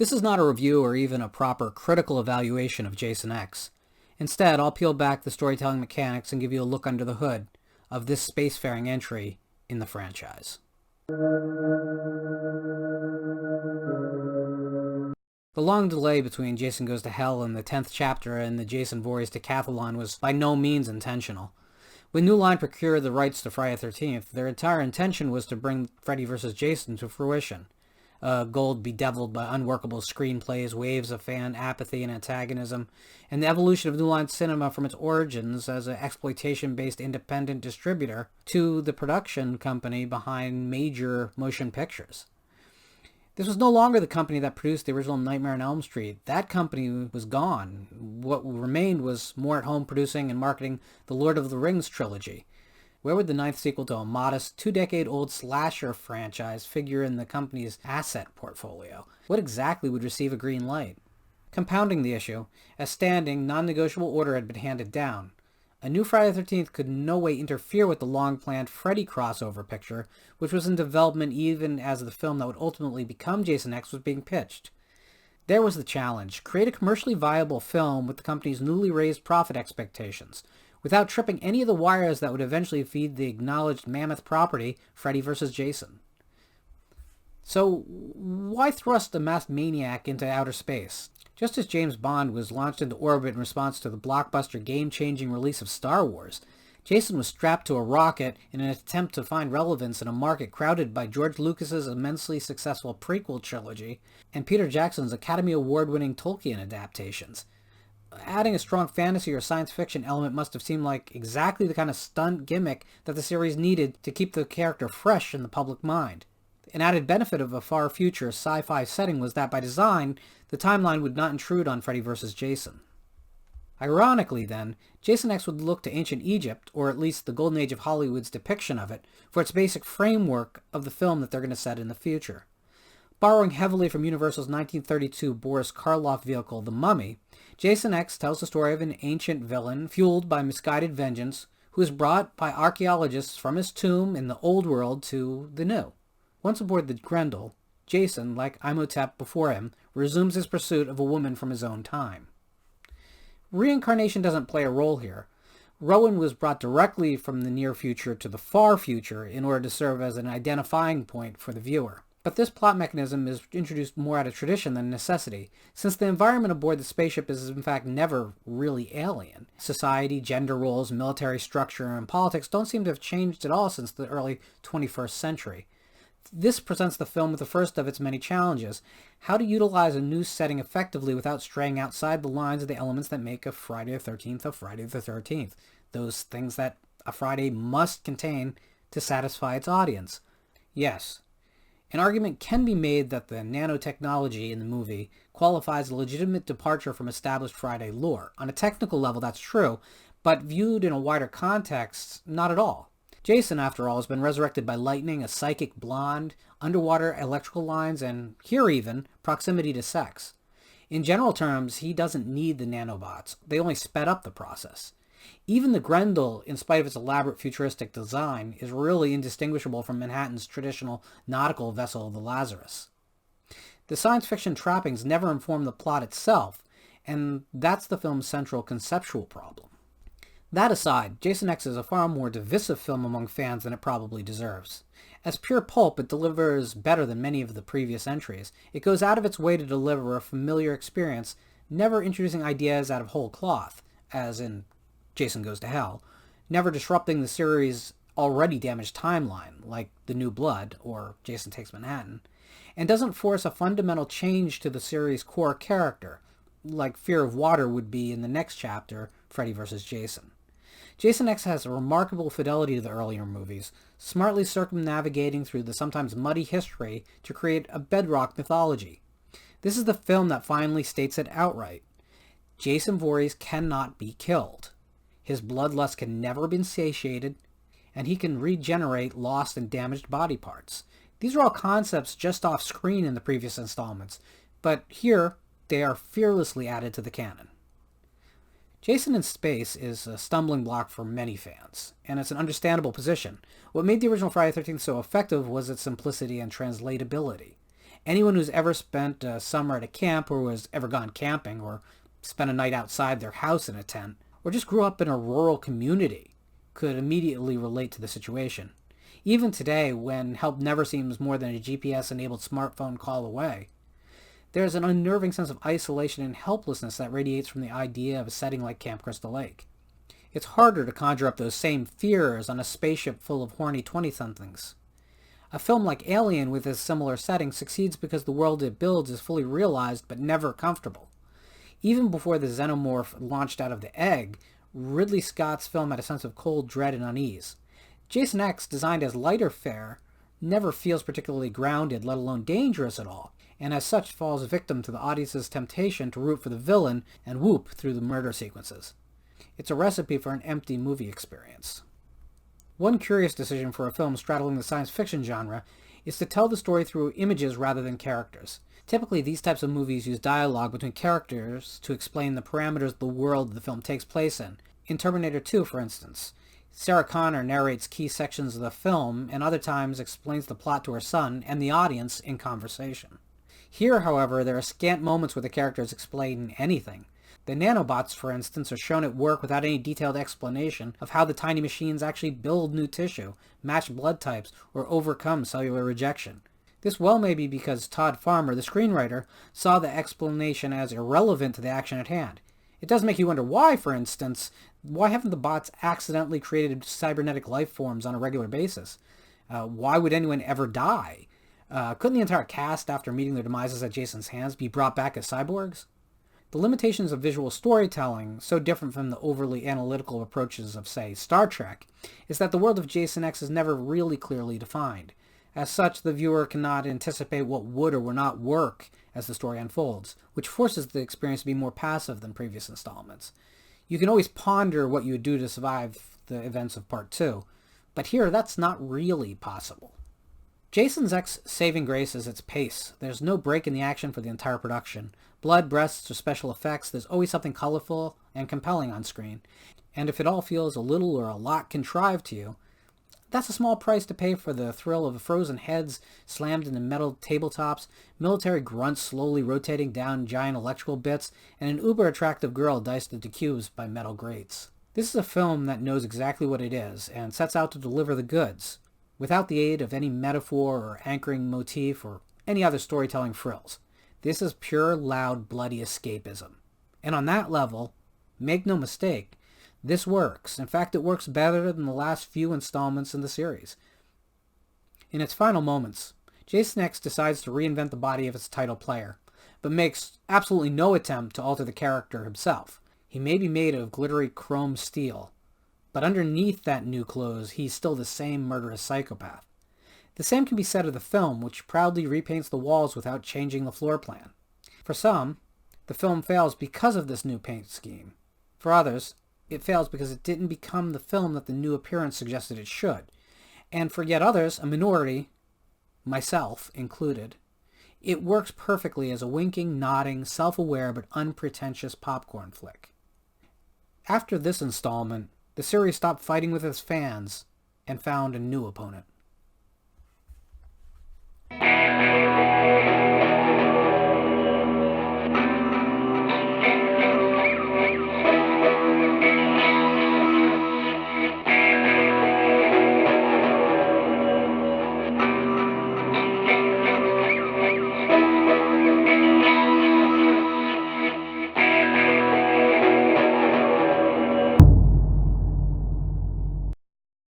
This is not a review or even a proper critical evaluation of Jason X. Instead, I'll peel back the storytelling mechanics and give you a look under the hood of this spacefaring entry in the franchise. The long delay between Jason Goes to Hell and the 10th chapter and the Jason Voorhees decathlon was by no means intentional. When New Line procured the rights to Friday the 13th, their entire intention was to bring Freddy vs. Jason to fruition. Gold bedeviled by unworkable screenplays, waves of fan apathy and antagonism, and the evolution of New Line Cinema from its origins as an exploitation-based independent distributor to the production company behind major motion pictures. This was no longer the company that produced the original Nightmare on Elm Street. That company was gone. What remained was more at home producing and marketing the Lord of the Rings trilogy. Where would the ninth sequel to a modest, 2-decade-old slasher franchise figure in the company's asset portfolio? What exactly would receive a green light? Compounding the issue, a standing, non-negotiable order had been handed down. A new Friday the 13th could in no way interfere with the long-planned Freddy crossover picture, which was in development even as the film that would ultimately become Jason X was being pitched. There was the challenge. Create a commercially viable film with the company's newly raised profit expectations, without tripping any of the wires that would eventually feed the acknowledged mammoth property, Freddy vs. Jason. So, why thrust a masked maniac into outer space? Just as James Bond was launched into orbit in response to the blockbuster game-changing release of Star Wars, Jason was strapped to a rocket in an attempt to find relevance in a market crowded by George Lucas's immensely successful prequel trilogy and Peter Jackson's Academy Award-winning Tolkien adaptations. Adding a strong fantasy or science fiction element must have seemed like exactly the kind of stunt gimmick that the series needed to keep the character fresh in the public mind. An added benefit of a far future sci-fi setting was that by design, the timeline would not intrude on Freddy vs. Jason. Ironically, then, Jason X would look to ancient Egypt, or at least the golden age of Hollywood's depiction of it, for its basic framework of the film that they're going to set in the future. Borrowing heavily from Universal's 1932 Boris Karloff vehicle, The Mummy, Jason X tells the story of an ancient villain fueled by misguided vengeance who is brought by archaeologists from his tomb in the old world to the new. Once aboard the Grendel, Jason, like Imhotep before him, resumes his pursuit of a woman from his own time. Reincarnation doesn't play a role here. Rowan was brought directly from the near future to the far future in order to serve as an identifying point for the viewer. But this plot mechanism is introduced more out of tradition than necessity, since the environment aboard the spaceship is in fact never really alien. Society, gender roles, military structure, and politics don't seem to have changed at all since the early 21st century. This presents the film with the first of its many challenges: how to utilize a new setting effectively without straying outside the lines of the elements that make a Friday the 13th a Friday the 13th. Those things that a Friday must contain to satisfy its audience. Yes, an argument can be made that the nanotechnology in the movie qualifies a legitimate departure from established Friday lore. On a technical level, that's true, but viewed in a wider context, not at all. Jason, after all, has been resurrected by lightning, a psychic blonde, underwater electrical lines, and, here even, proximity to sex. In general terms, he doesn't need the nanobots. They only sped up the process. Even the Grendel, in spite of its elaborate futuristic design, is really indistinguishable from Manhattan's traditional nautical vessel, the Lazarus. The science fiction trappings never inform the plot itself, and that's the film's central conceptual problem. That aside, Jason X is a far more divisive film among fans than it probably deserves. As pure pulp, it delivers better than many of the previous entries. It goes out of its way to deliver a familiar experience, never introducing ideas out of whole cloth, as in Jason Goes to Hell, never disrupting the series' already damaged timeline, like The New Blood or Jason Takes Manhattan, and doesn't force a fundamental change to the series' core character, like Fear of Water would be in the next chapter, Freddy vs. Jason. Jason X has a remarkable fidelity to the earlier movies, smartly circumnavigating through the sometimes muddy history to create a bedrock mythology. This is the film that finally states it outright. Jason Voorhees cannot be killed. His bloodlust can never be satiated, and he can regenerate lost and damaged body parts. These are all concepts just off screen in the previous installments, but here they are fearlessly added to the canon. Jason in space is a stumbling block for many fans, and it's an understandable position. What made the original Friday the 13th so effective was its simplicity and translatability. Anyone who's ever spent a summer at a camp or was ever gone camping or spent a night outside their house in a tent or just grew up in a rural community could immediately relate to the situation. Even today, when help never seems more than a GPS-enabled smartphone call away, there's an unnerving sense of isolation and helplessness that radiates from the idea of a setting like Camp Crystal Lake. It's harder to conjure up those same fears on a spaceship full of horny 20-somethings. A film like Alien with a similar setting succeeds because the world it builds is fully realized but never comfortable. Even before the xenomorph launched out of the egg, Ridley Scott's film had a sense of cold dread and unease. Jason X, designed as lighter fare, never feels particularly grounded, let alone dangerous at all, and as such falls victim to the audience's temptation to root for the villain and whoop through the murder sequences. It's a recipe for an empty movie experience. One curious decision for a film straddling the science fiction genre is to tell the story through images rather than characters. Typically, these types of movies use dialogue between characters to explain the parameters of the world the film takes place in. In Terminator 2, for instance, Sarah Connor narrates key sections of the film and other times explains the plot to her son and the audience in conversation. Here, however, there are scant moments where the characters explain anything. The nanobots, for instance, are shown at work without any detailed explanation of how the tiny machines actually build new tissue, match blood types, or overcome cellular rejection. This well may be because Todd Farmer, the screenwriter, saw the explanation as irrelevant to the action at hand. It does make you wonder why, for instance, why haven't the bots accidentally created cybernetic life forms on a regular basis? Why would anyone ever die? Couldn't the entire cast, after meeting their demises at Jason's hands, be brought back as cyborgs? The limitations of visual storytelling, so different from the overly analytical approaches of, say, Star Trek, is that the world of Jason X is never really clearly defined. As such, the viewer cannot anticipate what would or would not work as the story unfolds, which forces the experience to be more passive than previous installments. You can always ponder what you would do to survive the events of Part 2, but here that's not really possible. Jason's X saving grace is its pace. There's no break in the action for the entire production. Blood, breasts, or special effects, there's always something colorful and compelling on screen. And if it all feels a little or a lot contrived to you, that's a small price to pay for the thrill of frozen heads slammed into metal tabletops, military grunts slowly rotating down giant electrical bits, and an uber-attractive girl diced into cubes by metal grates. This is a film that knows exactly what it is and sets out to deliver the goods, without the aid of any metaphor or anchoring motif or any other storytelling frills. This is pure, loud, bloody escapism. And on that level, make no mistake, this works. In fact, it works better than the last few installments in the series. In its final moments, Jason X decides to reinvent the body of its title player, but makes absolutely no attempt to alter the character himself. He may be made of glittery chrome steel, but underneath that new clothes, he's still the same murderous psychopath. The same can be said of the film, which proudly repaints the walls without changing the floor plan. For some, the film fails because of this new paint scheme. For others, it fails because it didn't become the film that the new appearance suggested it should. And for yet others, a minority, myself included, it works perfectly as a winking, nodding, self-aware but unpretentious popcorn flick. After this installment, the series stopped fighting with its fans and found a new opponent.